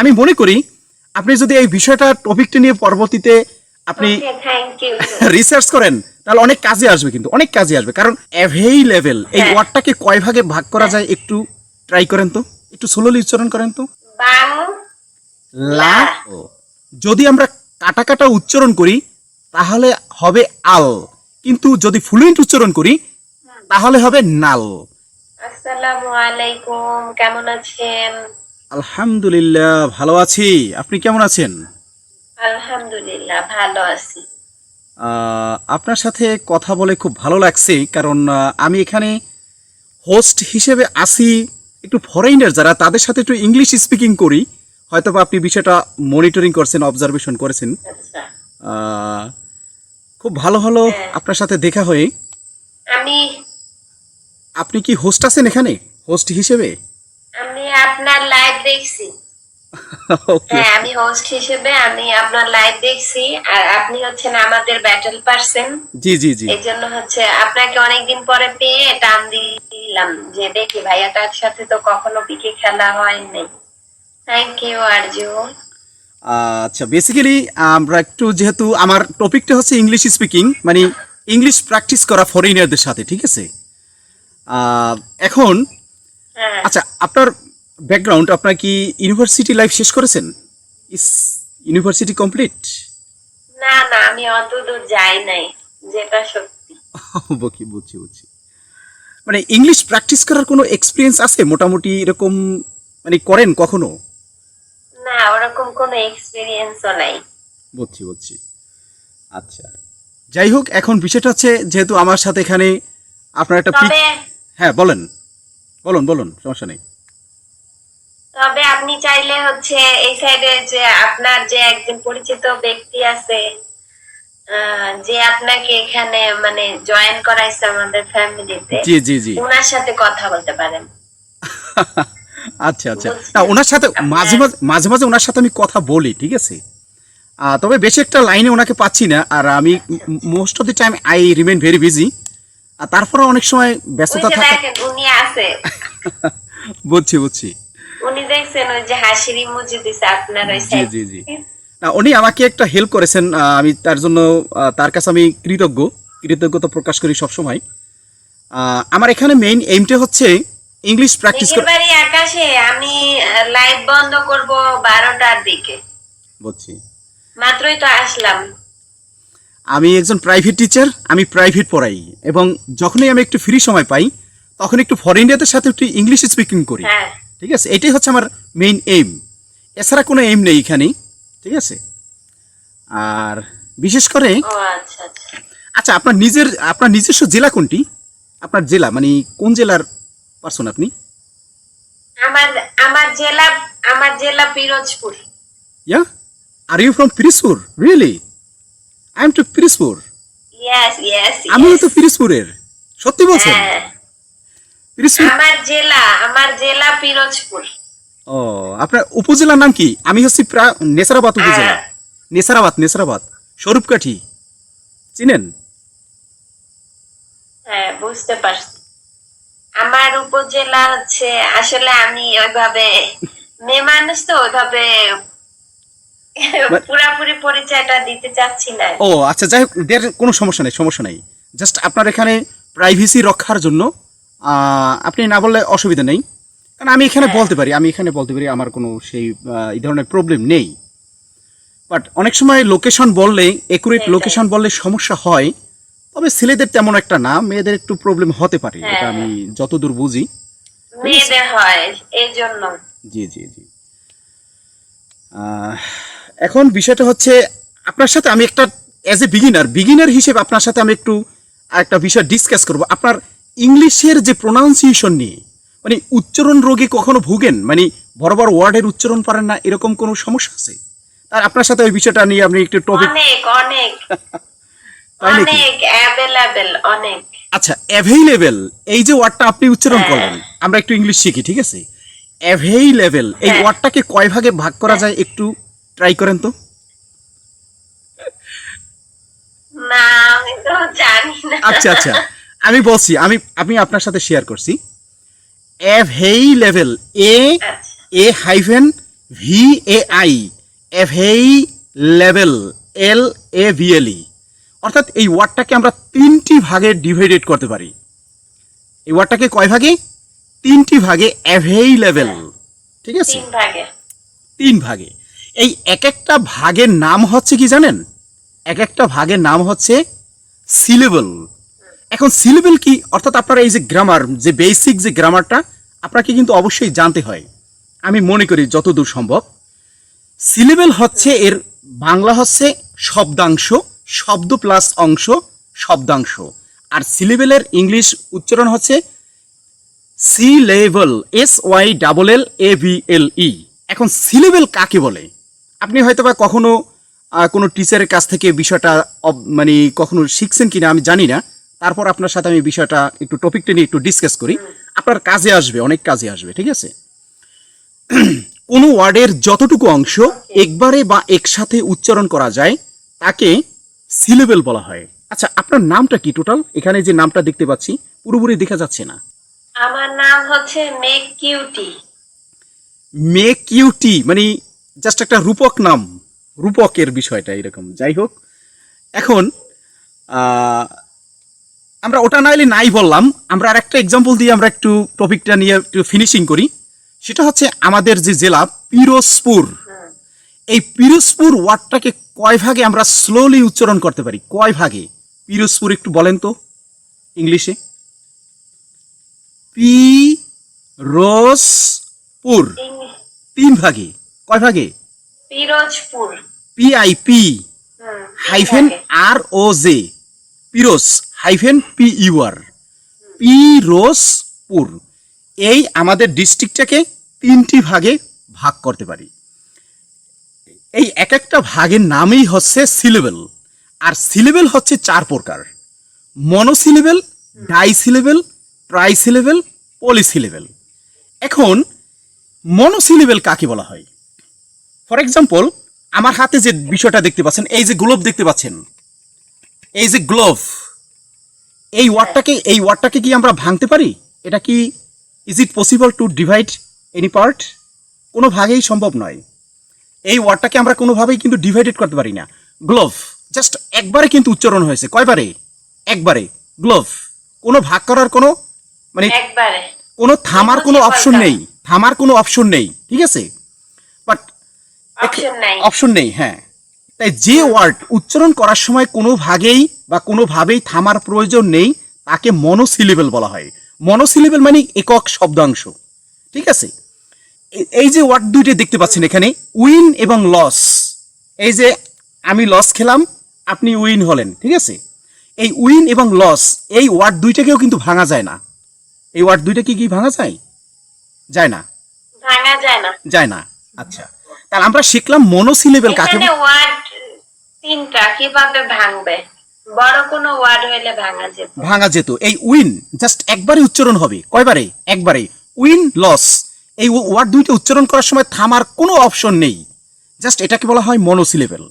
আমি মনে করি আপনি যদি এই বিষয়টা টপিকটা নিয়ে পরবর্তীতে আপনি থ্যাংক ইউ। রিসার্চ করেন তাহলে অনেক কাজে আসবে, কিন্তু অনেক কাজে আসবে। কারণ অ্যাভেইলেবল এই হ্যাঁ। ওয়ার্ডটাকে কয় ভাগে ভাগ করা যায় একটু ট্রাই করেন তো, একটু স্লোলি উচ্চারণ করেন তো। বাং লা ও। যদি আমরা কাটা কাটা উচ্চারণ করি তাহলে হবে আল, কিন্তু যদি ফ্লুয়েন্ট উচ্চারণ করি তাহলে হবে নাল। আসসালামু আলাইকুম, কেমন আছেন? আলহামদুলিল্লাহ ভালো আছি, আপনি কেমন আছেন? আলহামদুলিল্লাহ ভালো আছি। আপনার সাথে কথা বলে খুব ভালো লাগছে, কারণ আমি এখানে হোস্ট হিসেবে আসি। একটু ফরেইনার যারা তাদের সাথে একটু ইংলিশ স্পিকিং করি, হয়তো বা আপনি বিষয়টা মনিটরিং করছেন, অবজারভেশন করেছেন। আচ্ছা, খুব ভালো হলো হ্যাঁ। আপনার সাথে দেখা হয়ে। আমি আপনি কি হোস্ট আছেন এখানে, হোস্ট হিসেবে? আমি আপনার লাইভ দেখছি। ওকে, হ্যাঁ, আমি হোস্ট হিসেবে আমি আপনার লাইভ দেখছি, আর আপনি হচ্ছেন আমাদের ব্যাটল পারসন। জি জি জি। এই জন্য হচ্ছে আপনাকে অনেকদিন পরে পেয়ে টান দিলাম যে দেখি ভাইয়াটার সাথে তো কখনো পিকে খেলা হয়নি। Thank you Arju. আচ্ছা, বেসিক্যালি আমরা একটু, যেহেতু আমার টপিকটা হচ্ছে ইংলিশ স্পিকিং, মানে ইংলিশ প্র্যাকটিস করা ফরেইনারদের সাথে, ঠিক আছে? এখন হ্যাঁ, আচ্ছা, আপনার ব্যাকগ্রাউন্ড, আপনার কি ইউনিভার্সিটি লাইফ শেষ করেছেন? ইস, ইউনিভার্সিটি কমপ্লিট? না না, আমি অত দূর যাই নাই, যেটা সত্যি। বুঝছি বুঝছি বুঝছি। মানে ইংলিশ প্র্যাকটিস করার কোনো এক্সপিরিয়েন্স আছে মোটামুটি এরকম, মানে করেন কখনো? না, ওরকম কোনো এক্সপিরিয়েন্সও নাই। বুঝছি বুঝছি। আচ্ছা, যাই হোক, এখন বিষয়টা হচ্ছে যেহেতু আমার সাথে এখানে আপনার একটা পিক। তবে হ্যাঁ বলেন, বলুন বলুন, সমস্যা নেই। তবে আপনি চাইলে হচ্ছে এই সাইডে যে আপনার যে একজন পরিচিত ব্যক্তি আছে, যে আপনাকে এখানে মানে জয়েন করাইছে আমাদের ফ্যামিলিতে, জি জি জি। ওনার সাথে কথা বলতে পারেন। আচ্ছা আচ্ছা, না ওনার সাথে মাঝে মাঝে মাঝে মাঝে ওনার সাথে আমি কথা বলি, ঠিক আছে? তবে বেশি একটা লাইনে ওনাকে পাচ্ছি না, আর আমি most of the time I remain very busy. আর তারপরে অনেক সময় ওই ব্যস্ততা যে থাকে। দেখেন উনি আছে, বুঝছি বুঝছি। উনি দেখছেন ওই যে হাসির ইমোজি দিছে আপনার ওই জি সাইড। জি জি। না, উনি আমাকে একটা হেল্প করেছেন, আমি তার জন্য তার কাছে আমি কৃতজ্ঞতা প্রকাশ করি সবসময়। আমার এখানে মেইন এইমটা হচ্ছে ইংলিশ প্র্যাকটিস নিজের করা। বাড়ি আকাশে, আমি লাইভ বন্ধ করব 12টার দিকে, বুঝছি। মাত্রই তো আসলাম। আমি একজন প্রাইভেট টিচার, আমি প্রাইভেট পড়াই, এবং যখনই আমি একটু ফ্রি সময় পাই তখন একটু ফরেনারদের সাথে একটু ইংলিশ স্পিকিং করি, হ্যাঁ, ঠিক আছে? এটাই হচ্ছে আমার মেইন এইম, এছাড়া কোনো এইম নেই এখানে, ঠিক আছে? আর বিশেষ করে, ও আচ্ছা আচ্ছা। আচ্ছা, আপনার নিজস্ব জেলা কোনটি? আপনার জেলা মানে কোন জেলার পারসন আপনি? আমার আমার জেলা Pirojpur. Yeah, are you from Pirojpur? Really? I am too Pirojpur. Yes yes. আমিও তো পিরিজপুরের। সত্যি বলছেন? হ্যাঁ, পিরিজপুর? আমার জেলা পিরোজপুর। ও, আপনার উপজেলার নাম কি? আমি হচ্ছি নেসারাবাদ উপজেলা। নেসারাবাদ স্বরূপকাঠি, চিনেন? হ্যাঁ, বুঝতে পারছি। আমার উপজেলা হচ্ছে, আসলে আমি ওইভাবে মেয়ে মানুষ তো ওইভাবে পুরাপুরি পরিচয়টা দিতে চাচ্ছি না। ও আচ্ছা, যাই হোক, কোনো সমস্যা নেই, সমস্যা নেই। জাস্ট আপনার এখানে প্রাইভেসি রক্ষার জন্য আপনি না বললে অসুবিধা নেই, কারণ আমি এখানে বলতে পারি, আমার কোনো সেই এই ধরনের প্রবলেম নেই। বাট অনেক সময় লোকেশন বললে, একুরেট সেটাই। লোকেশন বললে সমস্যা হয়। তবে ছেলেদের তেমন একটা না, মেয়েদের একটু প্রবলেম হতে পারে, হ্যাঁ। এটা আমি যতদূর বুঝি। মেয়েদের হয় এই জন্য। জি জি জি। এখন বিষয়টা হচ্ছে আপনার সাথে আমি একটা অ্যাজ এ বিগিনার হিসেবে আপনার সাথে আমি একটু একটা বিষয় ডিসকাস করব। আপনার ইংলিশের যে প্রোনাউন্সিয়েশন নিয়ে, মানে উচ্চারণ রোগে কখনো ভুগেন, মানে বড় বড় ওয়ার্ডের উচ্চারণ পারেন না, এরকম কোনো সমস্যা আছে? আর আপনার সাথে ওই বিষয়টা নিয়ে আপনি একটু টপিক। অনেক অনেক তাই নাকি? অনেক অ্যাভেলেবেল, অনেক। আচ্ছা, অ্যাভেইলেবল এই যে ওয়ার্ডটা আপনি উচ্চারণ হ্যাঁ। করলেন, আমরা একটু ইংলিশ শিখি, ঠিক আছে? অ্যাভেইলেবল এই হ্যাঁ। ওয়ার্ডটাকে কয় ভাগে ভাগ করা যায় একটু ট্রাই করেন তো। না, আমি তো জানি না। আচ্ছা আচ্ছা, আমি বলছি, আমি আপনার সাথে শেয়ার করছি। অ্যাভেইলেবল, এ আচ্ছা, এ হাইফেন VAI, available, LAVLE। অর্থাৎ এই ওয়ার্ডটাকে আমরা তিনটি ভাগে ডিভাইডেড করতে পারি। এই ওয়ার্ডটাকে কয় ভাগে? তিনটি ভাগে, অ্যাভেইলেবল, ঠিক আছে, 3 ভাগে। 3 ভাগে। এই এক একটা ভাগের নাম হচ্ছে কি জানেন? এক একটা ভাগের নাম হচ্ছে সিলেবল। এখন সিলেবল কি? অর্থাৎ আপনারা এই যে গ্রামার, যে বেসিক যে গ্রামারটা আপনাকে কিন্তু অবশ্যই জানতে হয়, আমি মনে করি যতদূর সম্ভব। সিলেবল হচ্ছে এর বাংলা হচ্ছে শব্দাংশ, শব্দ প্লাস অংশ, শব্দাংশ। আর সিলেবলের ইংলিশ উচ্চারণ হচ্ছে সিলেবল, SYLLABLE। এখন সিলেবল কাকে বলে? আপনি হয়তো বা কখনো কোনো টিচারের কাছ থেকে বিষয়টা মানে কখনো শিখছেন কিনা আমি জানি না। তারপর আপনার সাথে আমি বিষয়টা একটু টপিকটা নিয়ে একটু ডিসকাস করি, আপনার কাজে আসবে, অনেক কাজে আসবে, ঠিক আছে। কোনো ওয়ার্ডের যতটুকু অংশ একবারে বা একসাথে উচ্চারণ করা যায় তাকে সিলেবল বলা হয়। আচ্ছা, আপনার নামটা কি টোটাল? এখানে যে নামটা দেখতে পাচ্ছি পুরোপুরি দেখা যাচ্ছে না। আমার নাম হচ্ছে মেক কিউটি। মেকিউটি মানে জাস্ট একটা রূপক নাম, রূপকের বিষয়টা এরকম। যাই হোক, এখন আমরা ওটা নাইলে নাই বললাম, আমরা আর একটা এক্সাম্পল দিয়ে আমরা একটু টপিকটা নিয়ে একটু ফিনিশিং করি। সেটা হচ্ছে আমাদের যে জেলা পিরোজপুর, এই পিরোজপুর ওয়ার্ডটাকে কয় ভাগে আমরা স্লোলি উচ্চারণ করতে পারি? কয় ভাগে পিরোজপুর একটু বলেন তো ইংলিশে। পিরোজপুর 3 ভাগে। কয় ভাগে? Pirojpur. PIP hyphen ROJ, Piroj hyphen PUR, Pirojpur. এই আমাদের ডিস্ট্রিক্টটাকে 3টি ভাগে ভাগ করতে পারি। এই এক একটা ভাগের নামই হচ্ছে সিলেবল। আর সিলেবল হচ্ছে 4 প্রকার: মনোসিলেবল, ডাইসিলেবল, ট্রাইসিলেবল, পলিসিলেবল। এখন মনোসিলেবল কাকে বলা হয়? ফর এক্সাম্পল, আমার হাতে যে বিষয়টা দেখতে পাচ্ছেন, এই যে গ্লোভ দেখতে পাচ্ছেন, এই যে গ্লোভ, এই ওয়ার্ডটাকে কি আমরা ভাঙতে পারি? এটা কি, is it possible to divide any part? কোনো ভাগেই সম্ভব নয়। এই ওয়ার্ডটাকে আমরা কোনোভাবেই কিন্তু ডিভাইডেড করতে পারি না। গ্লোভ জাস্ট একবারে কিন্তু উচ্চারণ হয়েছে। কয়বারে? একবারে। গ্লোভ, কোনো ভাগ করার কোনো মানে একবারে। কোনো থামার কোনো অপশন নেই, থামার কোনো অপশন নেই, ঠিক আছে। বাট অপশন নেই, হ্যাঁ। তাই যে ওয়ার্ড উচ্চারণ করার সময় কোনো ভাগেই বা কোনোভাবেই থামার প্রয়োজন নেই তাকে মনোসিলেবল বলা হয়। মনোসিলেবল মানে একক শব্দাংশ, ঠিক আছে। এই যে ওয়ার্ড দুইটা দেখতে পাচ্ছেন এখানে, উইন এবং লস। এই যে আমি লস খেলাম, আপনি উইন হলেন, ঠিক আছে। এই উইন এবং লস, এই ওয়ার্ড দুইটাকেও কিন্তু ভাঙা যায় না। এই ওয়ার্ড দুইটাকে কি ভাঙা যায়? যায় না, ভাঙা যায় না। যায় না। আচ্ছা, তাহলে আমরা শিখলাম মনোসিলেবল কাকে। এখানে ওয়ার্ড 3টা, কিভাবে ভাঙবে? বড় কোনো ওয়ার্ড হইলে ভাঙা যেত। এই উইন জাস্ট একবারে উচ্চারণ হবে। কয়বারে? একবারে। উইন, লস, এই ওয়ার্ড দুইটা উচ্চারণ করার সময় থামার কোনো অপশন নেই, জাস্ট এটাকে বলা হয় মনোসিলেবল।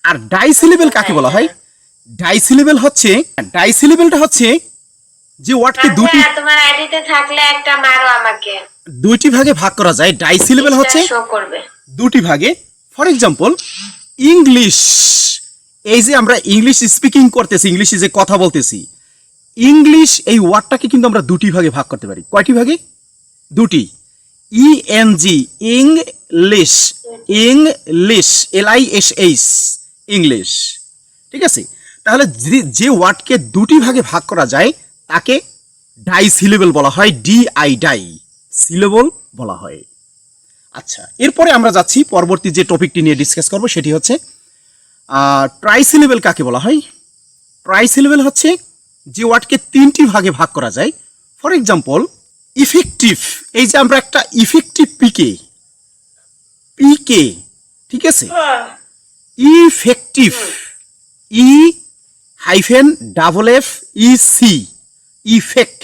আর ডাইসিলেবল কাকে বলা হয়? ডাইসিলেবলটা হচ্ছে যে ওয়ার্ডকে তোমার আইডিতে থাকলে একটা মারো আমাকে। 2টি ভাগে ভাগ করা যায়। ডাইসিলেবল হচ্ছে শো করবে 2টি ভাগে। ফর এক্সাম্পল, ইংলিশ, এই যে আমরা ইংলিশ স্পিকিং করতেছি, ইংলিশে যে কথা বলতেছি, ইংলিশ এই ওয়ার্ডটাকে কিন্তু আমরা 2টি ভাগে ভাগ করতে পারি। কয়টি ভাগে? 2টি। ENG, English, English, LISH, English, ঠিক আছে। তাহলে যে ওয়ার্ডকে 2টি ভাগে ভাগ করা যায় তাকে ডাইসিলেবল বলা হয়। ডাই সিলেবল বলা হয়। আচ্ছা, এরপরে আমরা যাচ্ছি পরবর্তী যে টপিকটি নিয়ে ডিসকাস করব, সেটি হচ্ছে ট্রাইসিলেবল কাকে বলা হয়। ট্রাইসিলেবল হচ্ছে যে ওয়ার্ডকে 3টি ভাগে ভাগ করা যায়। ফর এক্সাম্পল, ইফেক্টিভ, এই যে আমরা একটা ইফেক্টিভ পিকে, ঠিক আছে, effective, EFF effect,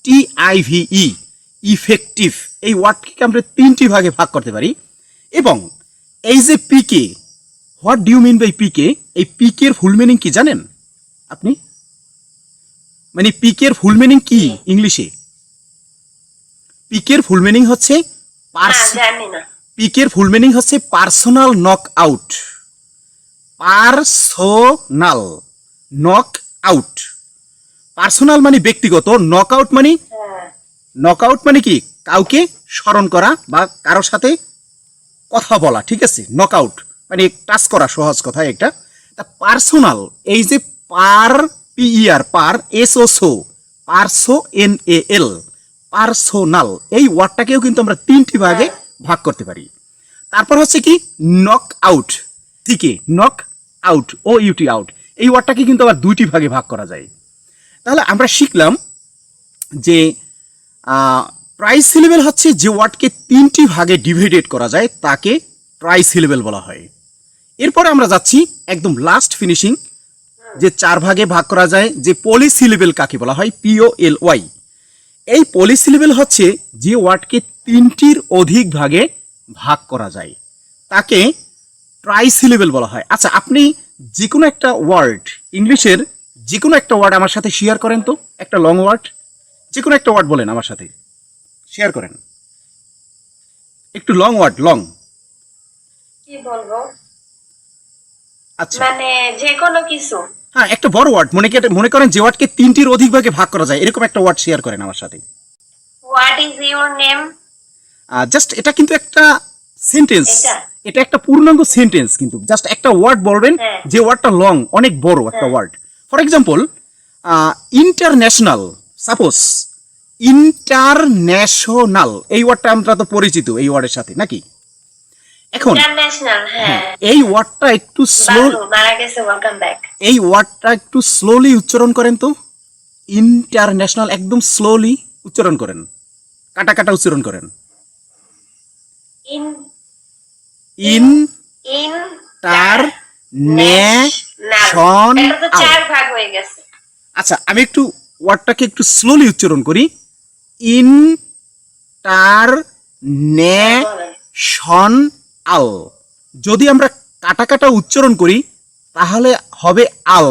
TIVE, effective, এই ওয়ার্ডকে আমরা 3টি ভাগে ভাগ করতে পারি। এবং এই যে PK, what do you mean by PK? এই পিকের ফুল মিনিং কি জানেন আপনি? মানে পিকের ফুল মিনিং কি ইংলিশে? পিকের ফুল মিনিং হচ্ছে পিকের ফুল মিনিং হচ্ছে personal knock out. Personal knock out, personal মানে ব্যক্তিগত, নক আউট মানে হ্যাঁ নক আউট মানে কি কাউকে স্মরণ করা বা কারোর সাথে কথা বলা, ঠিক আছে। নক আউট মানে টাচ করা, সহজ কথা এটা। তা পার্সোনাল, এই যে পার পিইআর পার এসও পার্সো NAL পার্সোনাল, এই ওয়ার্ডটাকেও কিন্তু আমরা তিনটি ভাগে ভাগ করতে পারি। তারপর হচ্ছে কি নক আউট, ঠিক নক আউট OUT আউট, এই ওয়ার্ডটাকে কিন্তু আবার দুইটি ভাগে ভাগ করা যায়। তাহলে আমরা শিখলাম যে প্রাইস সিলেবেল হচ্ছে যে ওয়ার্ডকে তিনটি ভাগে ডিভাইডেড করা যায় তাকে প্রাইস সিলেবেল বলা হয়। এরপরে আমরা যাচ্ছি একদম লাস্ট ফিনিশিং, যে চার ভাগে ভাগ করা যায়, যে পলিসিলেবেল কাকে বলা হয়, POLY। এই পলিসিলেবেল হচ্ছে যে ওয়ার্ডকে তিনটির অধিক ভাগে ভাগ করা যায় তাকে ট্রাইসিলেবেল বলা হয়। আচ্ছা, আপনি যে কোনো একটা ওয়ার্ড, ইংলিশের যে কোনো একটা ওয়ার্ড আমার সাথে শেয়ার করেন তো, একটা লং ওয়ার্ড, যে কোনো একটা ওয়ার্ড বলেন আমার সাথে, শেয়ার করেন একটু লং ওয়ার্ড, লং। কি বলবো, আচ্ছা মানে যে কোনো কিছু। হ্যাঁ, একটা বড় ওয়ার্ড, মনে করেন যে ওয়ার্ডকে তিনটির অধিক ভাগে ভাগ করা যায়, এরকম একটা ওয়ার্ড শেয়ার করেন আমার সাথে। What is your name? Just এটা কিন্তু একটা সেন্টেন্স, এটা? এটা একটা পূর্ণাঙ্গ সেন্টেন্স, কিন্তু জাস্ট একটা ওয়ার্ড বলবেন হ্যাঁ। যে ওয়ার্ডটা লং, অনেক বড় একটা word. For example international, suppose international, এই ওয়ার্ডটা আমরা তো পরিচিত এই ওয়ার্ডের সাথে নাকি। এখন ইন্টারন্যাশনাল, হ্যাঁ। এই ওয়ার্ডটা একটু স্লো, বাবু মারা গেছে, ওয়েলকাম ব্যাক। এই ওয়ার্ডটা একটু স্লোলি উচ্চারণ করেন তো। ইন্টারন্যাশনাল একদম স্লোলি উচ্চারণ করেন, কাটা কাটা উচ্চারণ করেন। ইন ইন ইন টার ন্যাশনাল, এটা তো চার ভাগ হয়ে গেছে। আচ্ছা, আমি একটু ওয়ার্ডটাকে একটু স্লোলি উচ্চারণ করি। ইন টার ন্যাশনাল, যদি আমরা কাটা কাটা উচ্চারণ করি তাহলে হবে আল,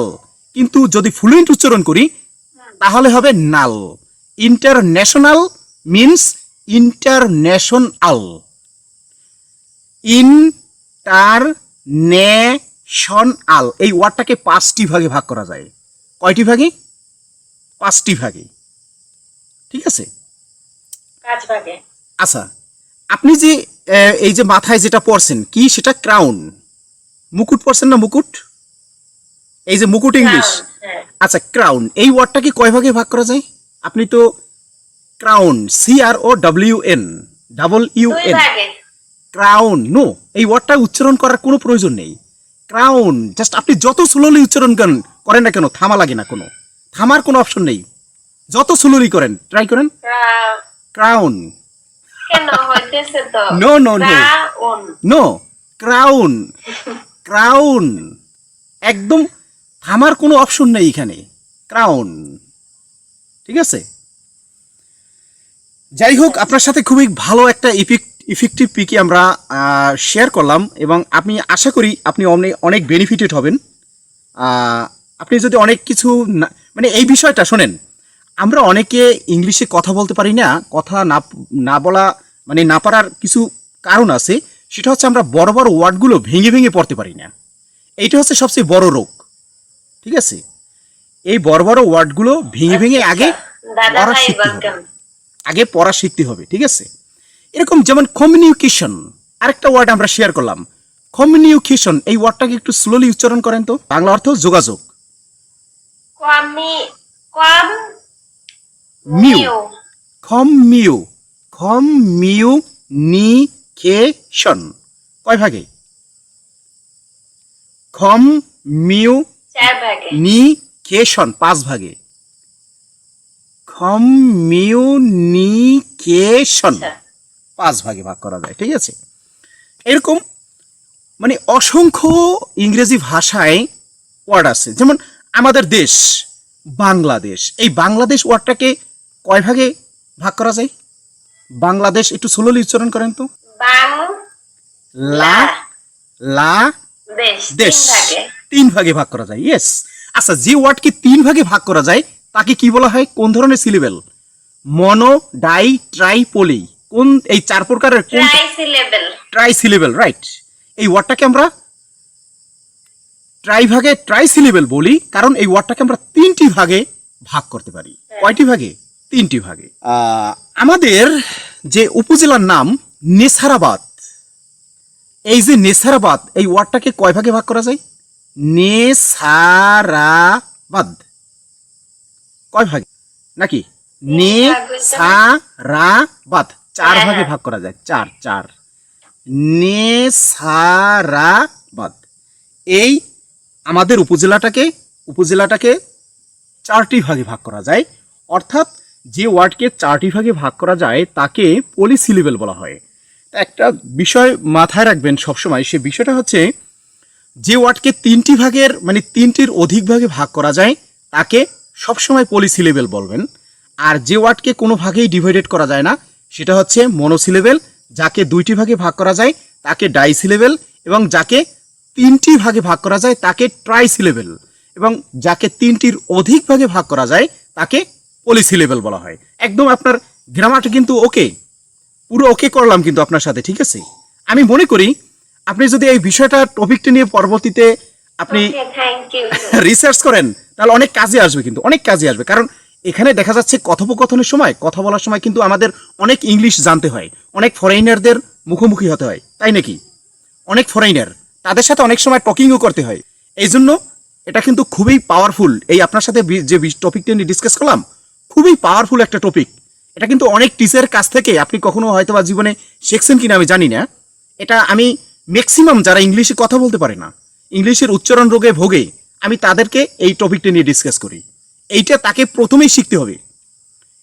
কিন্তু যদি ফ্লুয়েন্ট উচ্চারণ করি তাহলে হবে নাল। International means international. ইন্টারন্যাশনাল এই ওয়ার্ডটাকে পাঁচটি ভাগে ভাগ করা যায়। কয়টি ভাগে? পাঁচটি ভাগে, ঠিক আছে। পাঁচ ভাগে। আচ্ছা, আপনি যে এই যে মাথায় যেটা পরছেন কি, সেটা ক্রাউন, মুকুট পরছেন না, মুকুট, এই যে মুকুট ইংলিশ। হ্যাঁ। আচ্ছা, ক্রাউন এই ওয়ার্ডটাকে কয় ভাগে ভাগ করা যায়? আপনি তো ক্রাউন, CROWN দুই ভাগে। ক্রাউন, নো, এই ওয়ার্ডটা উচ্চারণ করার কোনো প্রয়োজন নেই। ক্রাউন জাস্ট আপনি যত স্লোলি উচ্চারণ করেন না কেন, থামা লাগে না, কোনো থামার কোনো অপশন নেই, যত স্লোলি করেন, ট্রাই করেন। ক্রাউন, কেন হইতেছে তো? No no no crown. No, crown, crown, একদম থামার কোনো অপশন নেই এখানে, ক্রাউন, ঠিক আছে। যাই হোক, আপনার সাথে খুবই ভালো একটা ইফেক্টিভ পিকে আমরা শেয়ার করলাম, এবং আমি আশা করি আপনি অনেক বেনিফিটেড হবেন। আপনি যদি অনেক কিছু মানে এই বিষয়টা শোনেন, আমরা অনেকে ইংলিশে কথা বলতে পারি না, কথা না বলা মানে না পারার কিছু কারণ আছে। সেটা হচ্ছে আমরা বড় বড় ওয়ার্ডগুলো ভেঙে ভেঙে পড়তে পারি না, এইটা হচ্ছে সবচেয়ে বড় রোগ, ঠিক আছে। এই বড় বড় ওয়ার্ডগুলো ভেঙে ভেঙে আগে দাদা পড়া ভাই শিখতে হবে, ওয়েলকাম। আগে পড়া শিখতে হবে, ঠিক আছে। এরকম যেমন কমিউনিকেশন, আরেকটা ওয়ার্ড আমরা শেয়ার করলাম, কমিউনিকেশন, এই ওয়ার্ডটাকে একটু স্লোলি উচ্চারণ করেন তো। বাংলা অর্থ যোগাযোগ। কমিউনিকেশন কয় ভাগে? চার ভাগে। কমিউনিকেশন পাঁচ ভাগে। কমিউনিকেশন পাঁচ ভাগে ভাগ করা যায়, ঠিক আছে। এরকম মানে অসংখ্য ইংরেজি ভাষায় ওয়ার্ড আছে। যেমন আমাদের দেশ বাংলাদেশ, এই বাংলাদেশ ওয়ার্ডটাকে কয় ভাগে ভাগ করা যায়? বাংলাদেশ একটু স্লোলি উচ্চারণ করেন তো। লা লা দেশ, তিন ভাগে ভাগ করা যায়, ইয়েস। আচ্ছা, যে ওয়ার্ডকে তিন ভাগে ভাগ করা যায় তাকে কি বলা হয়? কোন ধরনের সিলেবেল? মনো, ডাই, ট্রাই, পলি, কোন এই 4 প্রকারের কোন ট্রাইসিলেবল। ট্রাইসিলেবল, রাইট। এই ওয়ার্ডটাকে আমরা ট্রাইসিলেবল বলি কারণ এই ওয়ার্ডটাকে আমরা 3টি ভাগে ভাগ করতে পারি। কয়টি ভাগে? 3টি ভাগে। আমাদের যে উপজেলার নাম নেছারাবাদ, এই যে নেছারাবাদ এই ওয়ার্ডটাকে কয় ভাগে ভাগ করা যায়? নেছারাবাদ কয় ভাগে নাকি? নেছারাবাদ 4 ভাগে ভাগ করা যায়। 4 নেছারাবাদ। এই আমাদের উপজেলাটাকে 4টি ভাগে ভাগ করা যায়, অর্থাৎ যে ওয়ার্ডকে 4টি ভাগে ভাগ করা যায় তাকে পলিসিলেবল বলা হয়। একটা বিষয় মাথায় রাখবেন সবসময়, সে বিষয়টা হচ্ছে যে ওয়ার্ডকে 3টি ভাগের মানে 3টির অধিক ভাগে ভাগ করা যায় তাকে সবসময় পলিসিলেবল বলবেন। আর যে ওয়ার্ডকে কোনো ভাগেই ডিভাইডেড করা যায় না সেটা হচ্ছে মনোসিলেবল। যাকে 2টি ভাগে ভাগ করা যায় তাকে ডাইসিলেবল, এবং যাকে 3টি ভাগে ভাগ করা যায় তাকে ট্রাইসিলেবল, এবং যাকে 3টির অধিক ভাগে ভাগ করা যায় তাকে পলিসিলেবল বলা হয়। একদম আপনার গ্রামারটা কিন্তু ওকে, পুরো ওকে করলাম কিন্তু আপনার সাথে, ঠিক আছে? আমি মনে করি আপনি যদি এই বিষয়টা টপিকটা নিয়ে পরবর্তীতে আপনি থ্যাংক ইউ। রিসার্চ করেন তাহলে অনেক কাজে আসবে, কিন্তু অনেক কাজে আসবে। কারণ এখানে দেখা যাচ্ছে কথোপকথনের সময়, কথা বলার সময় কিন্তু আমাদের অনেক ইংলিশ জানতে হয়, অনেক ফরেইনারদের মুখোমুখি হতে হয়, তাই নাকি? অনেক ফরেইনার, তাদের সাথে অনেক সময় টকিংও করতে হয়। এই জন্য এটা কিন্তু খুবই পাওয়ারফুল। এই আপনার সাথে যে টপিকটা নিয়ে ডিসকাস করলাম খুবই পাওয়ারফুল একটা টপিক। এটা কিন্তু অনেক টিচারের কাছ থেকে আপনি কখনো হয়তো বা জীবনে শিখছেন কিনা আমি জানি না। এটা আমি ম্যাক্সিমাম যারা ইংলিশে কথা বলতে পারে না, ইংলিশের উচ্চারণ রোগে ভোগে, আমি তাদেরকে এই টপিকটা নিয়ে ডিসকাস করি। এইটা তাকে প্রথমেই শিখতে হবে।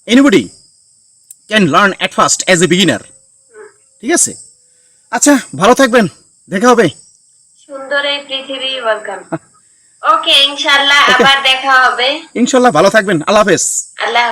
Anybody can learn at first as a beginner, ঠিক আছে? আচ্ছা, ভালো থাকবেন, দেখা হবে। সুন্দর এই পৃথিবী, ওয়েলকাম। ওকে, ইনশাআল্লাহ আবার দেখা হবে। ইনশাল্লাহ, ভালো থাকবেন, আল্লাহ হাফেজ। আল্লাহ হাফেজ।